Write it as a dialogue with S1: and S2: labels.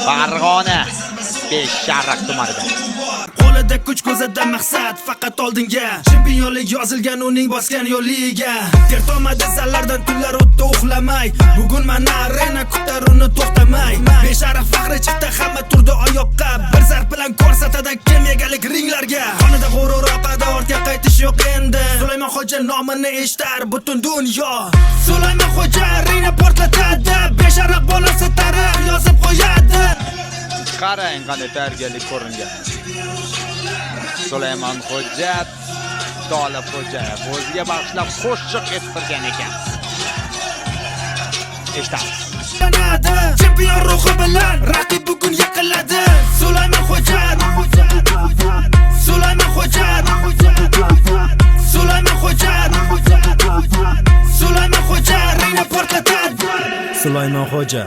S1: Farg'ona Beshariq tumanida.
S2: Qo'lida kuch, ko'zida maqsad, faqat oldinga. Chempionlik yozilgan uning bosgan yo'liga. Ter tomadi zallardan tunlar o'tdi uxlamay. Bugun mana arena kutar uni to'xtamay. Beshariq faxri chiqdi, hamma turdi oyoqqa. Bir zarb bilan ko'rsatadi kim egalik ringlarga. Qonida g'urur oqadi, ortga qaytish yo'q endi. Sulaymon-xo'ja nomini eshitar butun dunyo. Sulaymon-xo'ja ringni portlatadi. Beshariq bolasi tarix yozib qo'yadi.
S1: Qarang qanday tayyorgarlik ko'ringan. Sulaymon-xo'ja Tolibxo'ja o'ziga bag'ishlab qo'shiq ayttirgan ekan. Eshitamiz.
S2: Chempion ruhi bilan raqib bugun yiqiladi. Sulaymon-xo'ja Sulaymon-xo'ja Sulaymon-xo'ja ringni portlatadi. Sulaymon-xo'ja